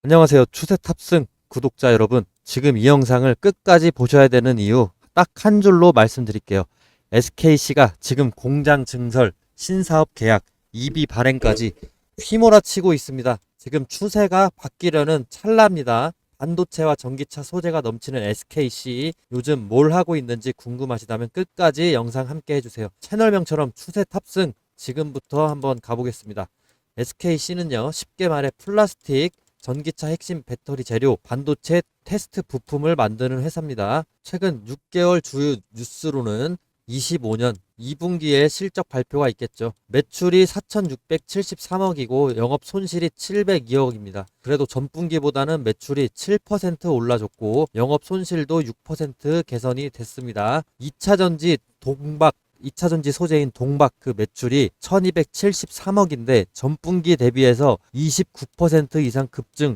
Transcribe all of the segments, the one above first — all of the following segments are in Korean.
안녕하세요. 추세 탑승 구독자 여러분. 지금 이 영상을 끝까지 보셔야 되는 이유 딱 한 줄로 말씀드릴게요. SKC가 지금 공장 증설, 신사업 계약, EB 발행까지 휘몰아치고 있습니다. 지금 추세가 바뀌려는 찰나입니다. 반도체와 전기차 소재가 넘치는 SKC 요즘 뭘 하고 있는지 궁금하시다면 끝까지 영상 함께 해주세요. 채널명처럼 추세 탑승 지금부터 한번 가보겠습니다. SKC는요, 쉽게 말해 플라스틱, 전기차 핵심 배터리 재료, 반도체 테스트 부품을 만드는 회사입니다. 최근 6개월 주요 뉴스로는 25년 2분기에 실적 발표가 있겠죠. 매출이 4,673억이고 영업 손실이 702억입니다. 그래도 전분기보다는 매출이 7% 올라줬고 영업 손실도 6% 개선이 됐습니다. 2차 전지 동박 2차 전지 소재인 동박 그 매출이 1273억인데 전분기 대비해서 29% 이상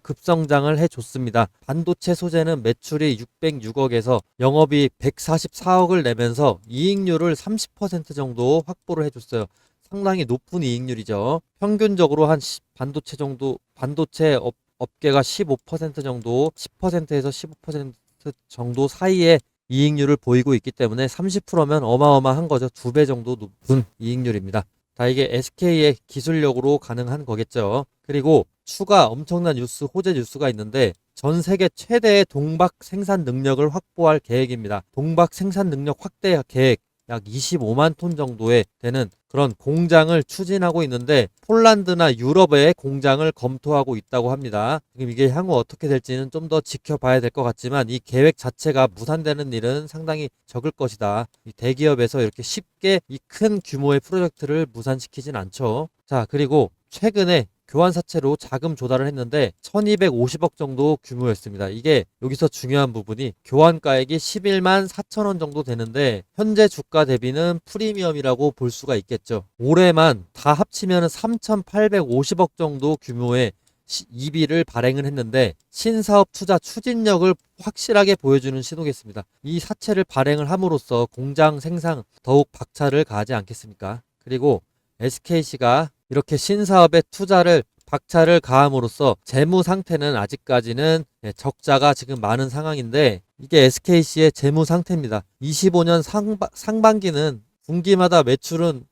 급성장을 해줬습니다. 반도체 소재는 매출이 606억에서 영업이 144억을 내면서 이익률을 30% 정도 확보를 해줬어요. 상당히 높은 이익률이죠. 평균적으로 한 반도체 업계가 15% 정도, 10%에서 15% 정도 사이에 이익률을 보이고 있기 때문에 30%면 어마어마한 거죠. 2배 정도 높은 이익률입니다. 다 이게 SK의 기술력으로 가능한 거겠죠. 그리고 추가 엄청난 뉴스, 호재 뉴스가 있는데 전 세계 최대의 동박 생산 능력을 확보할 계획입니다. 동박 생산 능력 확대 계획 약 25만 톤 정도에 되는 그런 공장을 추진하고 있는데 폴란드나 유럽의 공장을 검토하고 있다고 합니다. 지금 이게 향후 어떻게 될지는 좀 더 지켜봐야 될 것 같지만 이 계획 자체가 무산되는 일은 상당히 적을 것이다. 이 대기업에서 이렇게 쉽게 이 큰 규모의 프로젝트를 무산시키진 않죠. 자, 그리고 최근에 교환사채로 자금 조달을 했는데 1250억 정도 규모였습니다. 이게 여기서 중요한 부분이 교환가액이 11만 4천원 정도 되는데 현재 주가 대비는 프리미엄이라고 볼 수가 있겠죠. 올해만 다 합치면 3850억 정도 규모의 EB를 발행을 했는데 신사업 투자 추진력을 확실하게 보여주는 신호겠습니다. 이 사채를 발행을 함으로써 공장 생산 더욱 박차를 가하지 않겠습니까? 그리고 SKC가 이렇게 신사업에 박차를 가함으로써 재무 상태는 아직까지는 적자가 지금 많은 상황인데 이게 SKC의 재무 상태입니다. 25년 상반기는 분기마다 매출은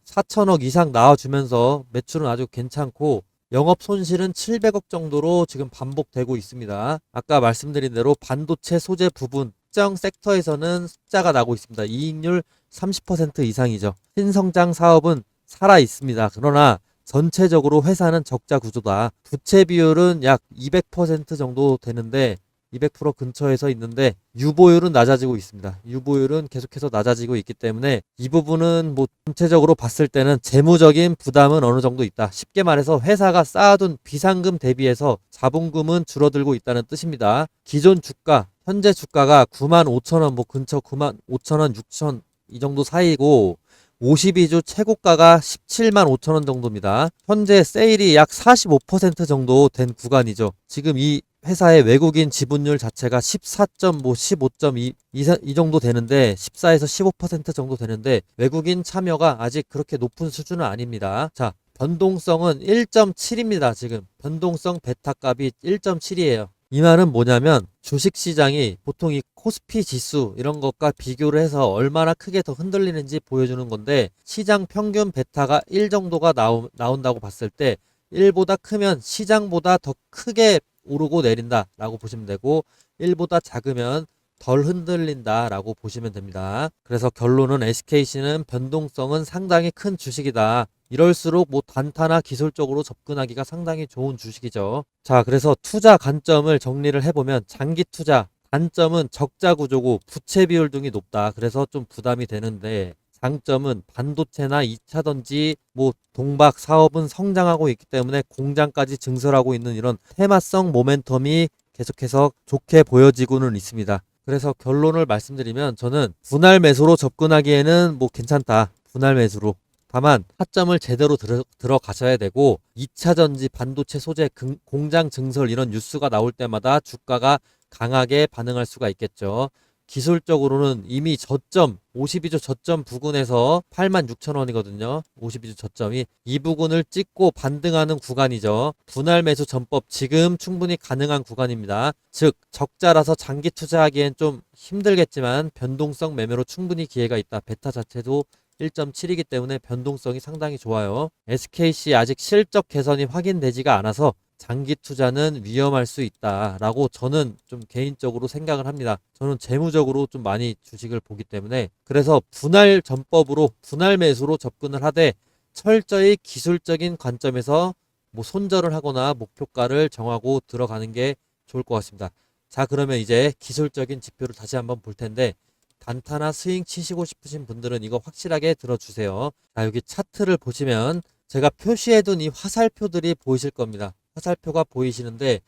4천억 이상 나와주면서 매출은 아주 괜찮고 영업 손실은 700억 정도로 지금 반복되고 있습니다. 아까 말씀드린 대로 반도체 소재 부분 특정 섹터에서는 흑자가 나고 있습니다. 이익률 30% 이상이죠. 신성장 사업은 살아 있습니다. 그러나 전체적으로 회사는 적자 구조다. 부채 비율은 약 200% 정도 되는데 200% 근처에서 있는데 유보율은 낮아지고 있습니다. 유보율은 계속해서 낮아지고 있기 때문에 이 부분은 뭐 전체적으로 봤을 때는 재무적인 부담은 어느 정도 있다. 쉽게 말해서 회사가 쌓아둔 비상금 대비해서 자본금은 줄어들고 있다는 뜻입니다. 기존 주가, 현재 주가가 9만 5천 원, 뭐 근처 9만 5천 원, 6천 이 정도 사이고 52주 최고가가 17만 5천 원 정도입니다. 현재 세일이 약 45% 정도 된 구간이죠. 지금 이 회사의 외국인 지분율 자체가 15.2 이 정도 되는데 14에서 15% 정도 되는데 외국인 참여가 아직 그렇게 높은 수준은 아닙니다. 자, 변동성은 1.7입니다. 지금 변동성 베타 값이 1.7이에요. 이 말은 뭐냐면 주식시장이 보통 이 코스피 지수 이런 것과 비교를 해서 얼마나 크게 더 흔들리는지 보여주는 건데 시장 평균 베타가 1 정도가 나온다고 봤을 때 1보다 크면 시장보다 더 크게 오르고 내린다 라고 보시면 되고 1보다 작으면 덜 흔들린다 라고 보시면 됩니다. 그래서 결론은 SKC는 변동성은 상당히 큰 주식이다. 이럴수록 뭐 단타나 기술적으로 접근하기가 상당히 좋은 주식이죠. 자, 그래서 투자 관점을 정리를 해보면 장기 투자 단점은 적자 구조고 부채 비율 등이 높다. 그래서 좀 부담이 되는데 장점은 반도체나 2차 전지 뭐 동박 사업은 성장하고 있기 때문에 공장까지 증설하고 있는 이런 테마성 모멘텀이 계속해서 좋게 보여지고는 있습니다. 그래서 결론을 말씀드리면 저는 분할 매수로 접근하기에는 뭐 괜찮다. 분할 매수로. 다만 타점을 제대로 들어가셔야 되고 2차 전지 반도체 소재 공장 증설 이런 뉴스가 나올 때마다 주가가 강하게 반응할 수가 있겠죠. 기술적으로는 이미 저점 52주 저점 부근에서 86,000원이거든요. 52주 저점이 이 부근을 찍고 반등하는 구간이죠. 분할 매수 전법 지금 충분히 가능한 구간입니다. 즉 적자라서 장기 투자하기엔 좀 힘들겠지만 변동성 매매로 충분히 기회가 있다. 베타 자체도 1.7이기 때문에 변동성이 상당히 좋아요. SKC 아직 실적 개선이 확인되지가 않아서 장기 투자는 위험할 수 있다라고 저는 좀 개인적으로 생각을 합니다. 저는 재무적으로 좀 많이 주식을 보기 때문에 그래서 분할 전법으로 분할 매수로 접근을 하되 철저히 기술적인 관점에서 뭐 손절을 하거나 목표가를 정하고 들어가는 게 좋을 것 같습니다. 자, 그러면 이제 기술적인 지표를 다시 한번 볼 텐데 단타나 스윙 치시고 싶으신 분들은 이거 확실하게 들어주세요. 자, 여기 차트를 보시면 제가 표시해둔 이 화살표들이 보이실 겁니다. 화살표가 보이시는데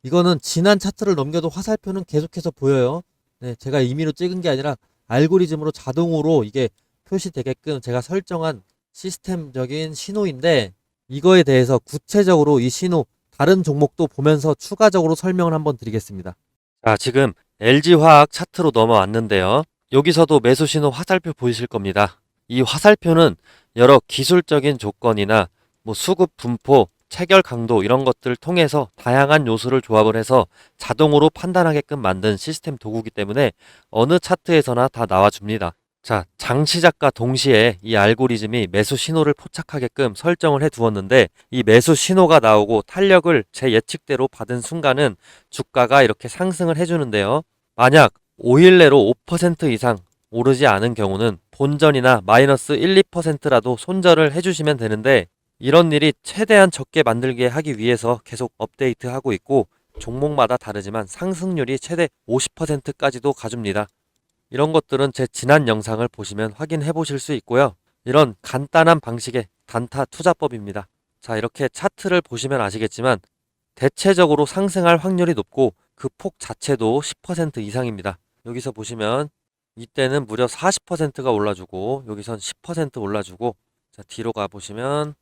이거는 지난 차트를 넘겨도 화살표는 계속해서 보여요. 네, 제가 임의로 찍은 게 아니라 알고리즘으로 자동으로 이게 표시되게끔 제가 설정한 시스템적인 신호인데 이거에 대해서 구체적으로 이 신호 다른 종목도 보면서 추가적으로 설명을 한번 드리겠습니다. 자, 지금 LG화학 차트로 넘어왔는데요. 여기서도 매수 신호 화살표 보이실 겁니다. 이 화살표는 여러 기술적인 조건이나 뭐 수급 분포, 체결 강도 이런 것들을 통해서 다양한 요소를 조합을 해서 자동으로 판단하게끔 만든 시스템 도구이기 때문에 어느 차트에서나 다 나와줍니다. 자, 장 시작과 동시에 이 알고리즘이 매수 신호를 포착하게끔 설정을 해 두었는데 이 매수 신호가 나오고 탄력을 제 예측대로 받은 순간은 주가가 이렇게 상승을 해주는데요. 만약 5일 내로 5% 이상 오르지 않은 경우는 본전이나 마이너스 1, 2%라도 손절을 해주시면 되는데 이런 일이 최대한 적게 만들게 하기 위해서 계속 업데이트하고 있고 종목마다 다르지만 상승률이 최대 50%까지도 가줍니다. 이런 것들은 제 지난 영상을 보시면 확인해 보실 수 있고요. 이런 간단한 방식의 단타 투자법입니다. 자, 이렇게 차트를 보시면 아시겠지만 대체적으로 상승할 확률이 높고 그 폭 자체도 10% 이상입니다. 여기서 보시면 이때는 무려 40%가 올라주고 여기선 10% 올라주고 자, 뒤로 가보시면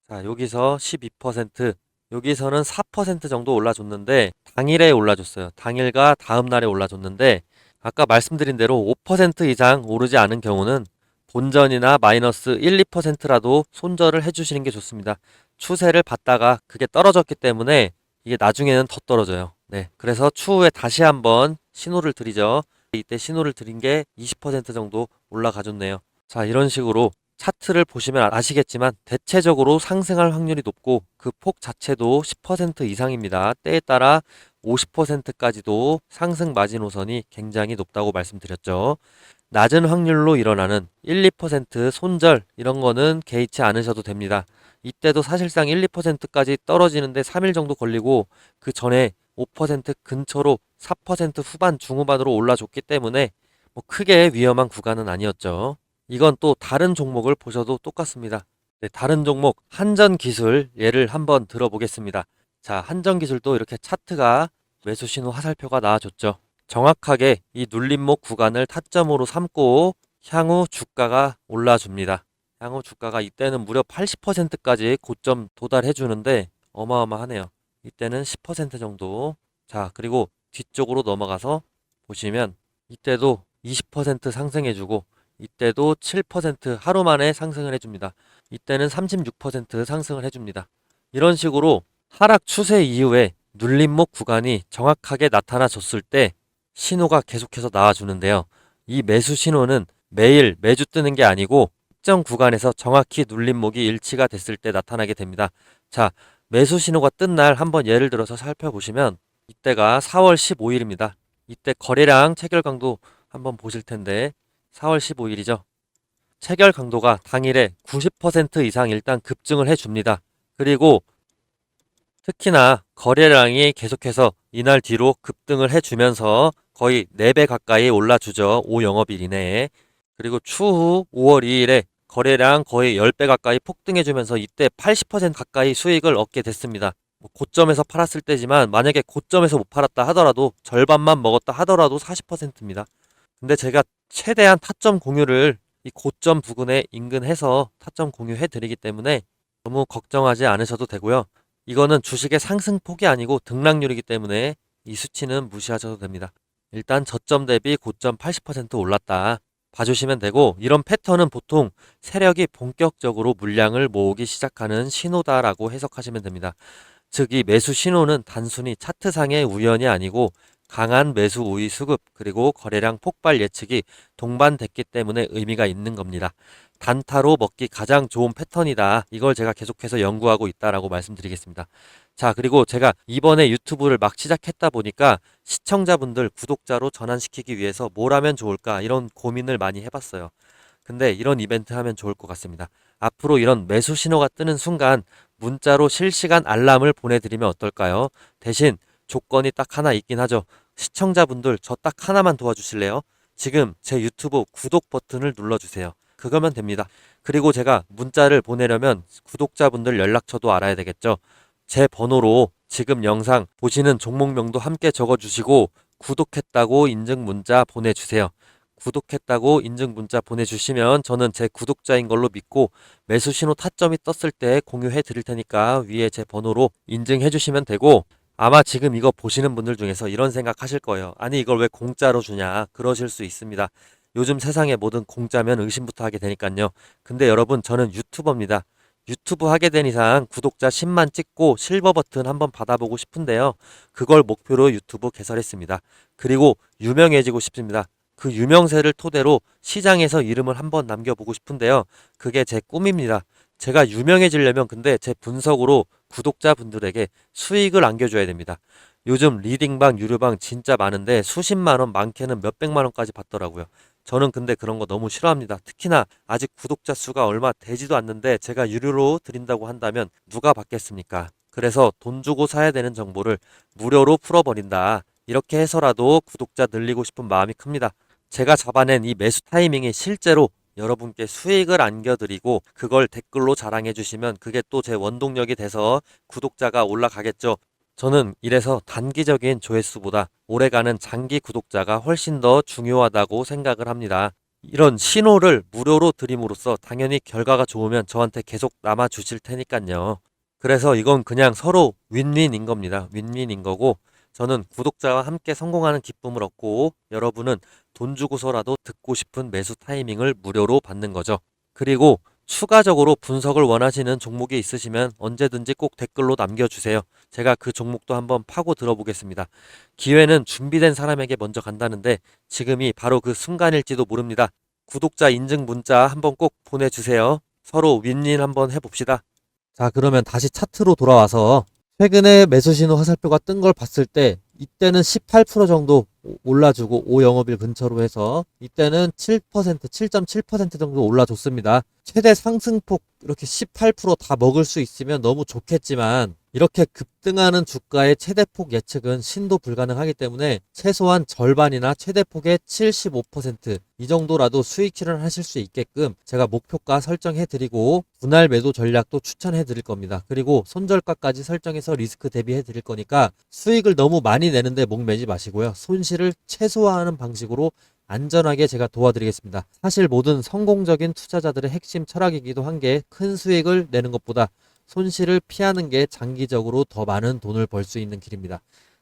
자, 여기서 12%, 여기서는 4% 정도 올라줬는데 당일에 올라줬어요. 당일과 다음 날에 올라줬는데 아까 말씀드린 대로 5% 이상 오르지 않은 경우는 본전이나 마이너스 1, 2%라도 손절을 해주시는 게 좋습니다. 추세를 봤다가 그게 떨어졌기 때문에 이게 나중에는 더 떨어져요. 네, 그래서 추후에 다시 한번 신호를 드리죠. 이때 신호를 드린 게 20% 정도 올라가줬네요. 자, 이런 식으로 차트를 보시면 아시겠지만 대체적으로 상승할 확률이 높고 그 폭 자체도 10% 이상입니다. 때에 따라 50%까지도 상승 마지노선이 굉장히 높다고 말씀드렸죠. 낮은 확률로 일어나는 1, 2% 손절 이런 거는 개의치 않으셔도 됩니다. 이때도 사실상 1, 2%까지 떨어지는데 3일 정도 걸리고 그 전에 5% 근처로 4% 후반 중후반으로 올라줬기 때문에 뭐 크게 위험한 구간은 아니었죠. 이건 또 다른 종목을 보셔도 똑같습니다. 네, 다른 종목 한전기술 예를 한번 들어보겠습니다. 자, 한전기술도 이렇게 차트가 매수 신호 화살표가 나와줬죠. 정확하게 이 눌림목 구간을 타점으로 삼고 향후 주가가 올라줍니다. 향후 주가가 이때는 무려 80%까지 고점 도달해 주는데 어마어마하네요. 이때는 10% 정도. 자, 그리고 뒤쪽으로 넘어가서 보시면 이때도 20% 상승해 주고 이때도 7% 하루 만에 상승을 해줍니다. 이때는 36% 상승을 해줍니다. 이런 식으로 하락 추세 이후에 눌림목 구간이 정확하게 나타나줬을 때 신호가 계속해서 나와주는데요. 이 매수 신호는 매일 매주 뜨는 게 아니고 특정 구간에서 정확히 눌림목이 일치가 됐을 때 나타나게 됩니다. 자, 매수 신호가 뜬 날 한번 예를 들어서 살펴보시면 이때가 4월 15일입니다. 이때 거래량 체결 강도 한번 보실 텐데 4월 15일이죠. 체결 강도가 당일에 90% 이상 일단 급증을 해줍니다. 그리고 특히나 거래량이 계속해서 이날 뒤로 급등을 해주면서 거의 4배 가까이 올라주죠. 5영업일 이내에. 그리고 추후 5월 2일에 거래량 거의 10배 가까이 폭등해주면서 이때 80% 가까이 수익을 얻게 됐습니다. 고점에서 팔았을 때지만 만약에 고점에서 못 팔았다 하더라도 절반만 먹었다 하더라도 40%입니다. 근데 제가 최대한 타점 공유를 이 고점 부근에 인근해서 타점 공유해 드리기 때문에 너무 걱정하지 않으셔도 되고요. 이거는 주식의 상승폭이 아니고 등락률이기 때문에 이 수치는 무시하셔도 됩니다. 일단 저점 대비 고점 80% 올랐다. 봐주시면 되고, 이런 패턴은 보통 세력이 본격적으로 물량을 모으기 시작하는 신호다라고 해석하시면 됩니다. 즉, 이 매수 신호는 단순히 차트상의 우연이 아니고 강한 매수 우위 수급 그리고 거래량 폭발 예측이 동반됐기 때문에 의미가 있는 겁니다. 단타로 먹기 가장 좋은 패턴이다. 이걸 제가 계속해서 연구하고 있다라고 말씀드리겠습니다. 자, 그리고 제가 이번에 유튜브를 막 시작했다 보니까 시청자분들 구독자로 전환시키기 위해서 뭘 하면 좋을까 이런 고민을 많이 해봤어요. 근데 이런 이벤트 하면 좋을 것 같습니다. 앞으로 이런 매수 신호가 뜨는 순간 문자로 실시간 알람을 보내드리면 어떨까요? 대신 조건이 딱 하나 있긴 하죠. 시청자분들 저 딱 하나만 도와주실래요? 지금 제 유튜브 구독 버튼을 눌러주세요. 그거면 됩니다. 그리고 제가 문자를 보내려면 구독자분들 연락처도 알아야 되겠죠. 제 번호로 지금 영상 보시는 종목명도 함께 적어주시고 구독했다고 인증 문자 보내주세요. 구독했다고 인증 문자 보내주시면 저는 제 구독자인 걸로 믿고 매수 신호 타점이 떴을 때 공유해 드릴 테니까 위에 제 번호로 인증해 주시면 되고, 아마 지금 이거 보시는 분들 중에서 이런 생각 하실 거예요. 아니 이걸 왜 공짜로 주냐 그러실 수 있습니다. 요즘 세상에 뭐든 공짜면 의심부터 하게 되니까요. 근데 여러분, 저는 유튜버입니다. 유튜브 하게 된 이상 구독자 10만 찍고 실버 버튼 한번 받아보고 싶은데요. 그걸 목표로 유튜브 개설했습니다. 그리고 유명해지고 싶습니다. 그 유명세를 토대로 시장에서 이름을 한번 남겨보고 싶은데요. 그게 제 꿈입니다. 제가 유명해지려면 근데 제 분석으로 구독자분들에게 수익을 안겨줘야 됩니다. 요즘 리딩방, 유료방 진짜 많은데 수십만 원, 많게는 몇백만 원까지 받더라고요. 저는 근데 그런 거 너무 싫어합니다. 특히나 아직 구독자 수가 얼마 되지도 않는데 제가 유료로 드린다고 한다면 누가 받겠습니까? 그래서 돈 주고 사야 되는 정보를 무료로 풀어버린다. 이렇게 해서라도 구독자 늘리고 싶은 마음이 큽니다. 제가 잡아낸 이 매수 타이밍이 실제로 여러분께 수익을 안겨드리고 그걸 댓글로 자랑해 주시면 그게 또 제 원동력이 돼서 구독자가 올라가겠죠. 저는 이래서 단기적인 조회수보다 오래가는 장기 구독자가 훨씬 더 중요하다고 생각을 합니다. 이런 신호를 무료로 드림으로써 당연히 결과가 좋으면 저한테 계속 남아 주실 테니까요. 그래서 이건 그냥 서로 윈윈인 겁니다. 윈윈인 거고, 저는 구독자와 함께 성공하는 기쁨을 얻고 여러분은 돈 주고서라도 듣고 싶은 매수 타이밍을 무료로 받는 거죠. 그리고 추가적으로 분석을 원하시는 종목이 있으시면 언제든지 꼭 댓글로 남겨주세요. 제가 그 종목도 한번 파고 들어보겠습니다. 기회는 준비된 사람에게 먼저 간다는데 지금이 바로 그 순간일지도 모릅니다. 구독자 인증 문자 한번 꼭 보내주세요. 서로 윈윈 한번 해봅시다. 자, 그러면 다시 차트로 돌아와서 최근에 매수 신호 화살표가 뜬 걸 봤을 때 이때는 18% 정도 올라주고 5영업일 근처로 해서 이때는 7%, 7.7% 정도 올라줬습니다. 최대 상승폭 이렇게 18%다 먹을 수 있으면 너무 좋겠지만 이렇게 급등하는 주가의 최대폭 예측은 신도 불가능하기 때문에 최소한 절반이나 최대폭의 75%이 정도라도 수익 실현하실 수 있게끔 제가 목표가 설정해 드리고 분할 매도 전략도 추천해 드릴 겁니다. 그리고 손절가까지 설정해서 리스크 대비해 드릴 거니까 수익을 너무 많이 내는데 목매지 마시고요. 손실을 최소화하는 방식으로 안전하게 제가 도와드리겠습니다. 사실 모든 성공적인 투자자들의 핵심 철학이기도 한 게 큰 수익을 내는 것보다 손실을 피하는 게 장기적으로 더 많은 돈을 벌 수 있는 길입니다.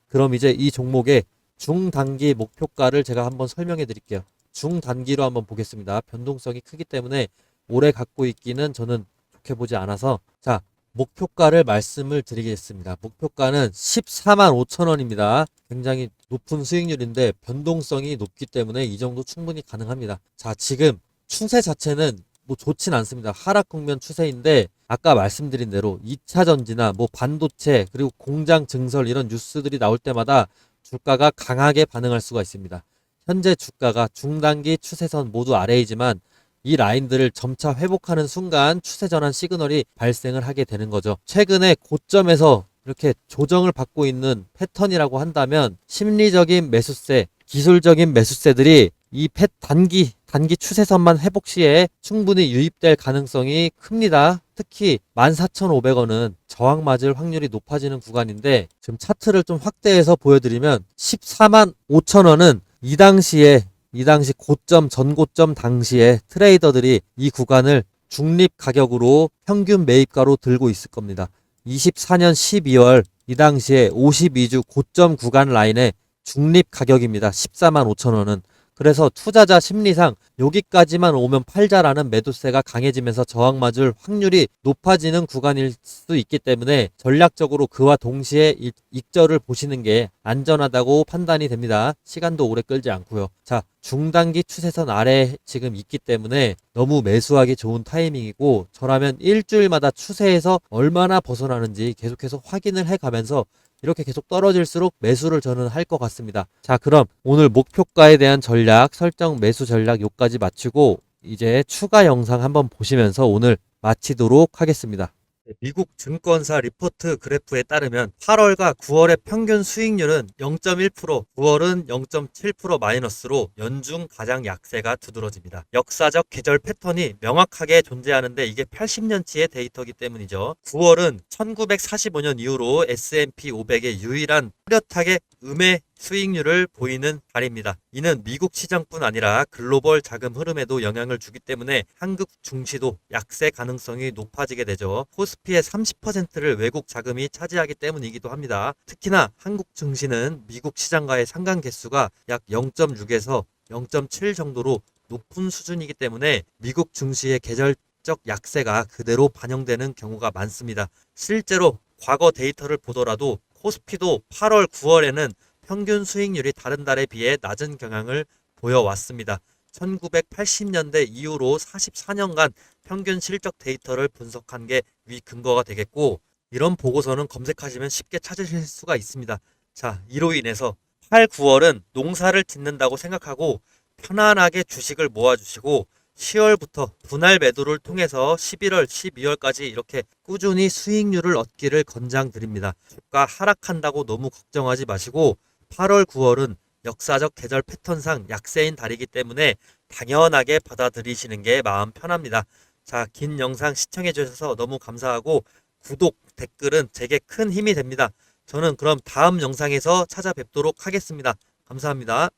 그럼 이제 이 종목의 중단기 목표가를 제가 한번 설명해 드릴게요. 중단기로 한번 보겠습니다. 변동성이 크기 때문에 오래 갖고 있기는 저는 좋게 보지 않아서, 자, 목표가를 말씀을 드리겠습니다. 목표가는 14만 5천 원입니다. 굉장히 높은 수익률인데 변동성이 높기 때문에 이 정도 충분히 가능합니다. 자, 지금 추세 자체는 뭐 좋진 않습니다. 하락 국면 추세인데 아까 말씀드린 대로 2차 전지나 뭐 반도체 그리고 공장 증설 이런 뉴스들이 나올 때마다 주가가 강하게 반응할 수가 있습니다. 현재 주가가 중단기 추세선 모두 아래이지만 이 라인들을 점차 회복하는 순간 추세 전환 시그널이 발생을 하게 되는 거죠. 최근에 고점에서 이렇게 조정을 받고 있는 패턴이라고 한다면 심리적인 매수세, 기술적인 매수세들이 이 단기 추세선만 회복 시에 충분히 유입될 가능성이 큽니다. 특히 14,500원은 저항 맞을 확률이 높아지는 구간인데 지금 차트를 좀 확대해서 보여드리면 14만 5천원은 이 당시 고점, 전고점 당시에 트레이더들이 이 구간을 중립 가격으로 평균 매입가로 들고 있을 겁니다. 24년 12월 이 당시에 52주 고점 구간 라인에 중립 가격입니다. 14만 5천 원은. 그래서 투자자 심리상 여기까지만 오면 팔자라는 매도세가 강해지면서 저항 맞을 확률이 높아지는 구간일 수 있기 때문에 전략적으로 그와 동시에 익절을 보시는 게 안전하다고 판단이 됩니다. 시간도 오래 끌지 않고요. 자, 중단기 추세선 아래에 지금 있기 때문에 너무 매수하기 좋은 타이밍이고, 저라면 일주일마다 추세에서 얼마나 벗어나는지 계속해서 확인을 해가면서 이렇게 계속 떨어질수록 매수를 저는 할 것 같습니다. 자, 그럼 오늘 목표가에 대한 전략, 설정 매수 전략 요까지 마치고 이제 추가 영상 한번 보시면서 오늘 마치도록 하겠습니다. 미국 증권사 리포트 그래프에 따르면 8월과 9월의 평균 수익률은 0.1%, 9월은 0.7% 마이너스로 연중 가장 약세가 두드러집니다. 역사적 계절 패턴이 명확하게 존재하는데 이게 80년치의 데이터이기 때문이죠. 9월은 1945년 이후로 S&P 500의 유일한 뚜렷하게 음의 수익률을 보이는 달입니다. 이는 미국 시장뿐 아니라 글로벌 자금 흐름에도 영향을 주기 때문에 한국 증시도 약세 가능성이 높아지게 되죠. 코스피의 30%를 외국 자금이 차지하기 때문이기도 합니다. 특히나 한국 증시는 미국 시장과의 상관 개수가 약 0.6에서 0.7 정도로 높은 수준이기 때문에 미국 증시의 계절적 약세가 그대로 반영되는 경우가 많습니다. 실제로 과거 데이터를 보더라도 코스피도 8월, 9월에는 평균 수익률이 다른 달에 비해 낮은 경향을 보여왔습니다. 1980년대 이후로 44년간 평균 실적 데이터를 분석한 게 위 근거가 되겠고, 이런 보고서는 검색하시면 쉽게 찾으실 수가 있습니다. 자, 이로 인해서 8, 9월은 농사를 짓는다고 생각하고 편안하게 주식을 모아주시고 10월부터 분할 매도를 통해서 11월, 12월까지 이렇게 꾸준히 수익률을 얻기를 권장드립니다. 주가 하락한다고 너무 걱정하지 마시고 8월, 9월은 역사적 계절 패턴상 약세인 달이기 때문에 당연하게 받아들이시는 게 마음 편합니다. 자, 긴 영상 시청해 주셔서 너무 감사하고 구독, 댓글은 제게 큰 힘이 됩니다. 저는 그럼 다음 영상에서 찾아뵙도록 하겠습니다. 감사합니다.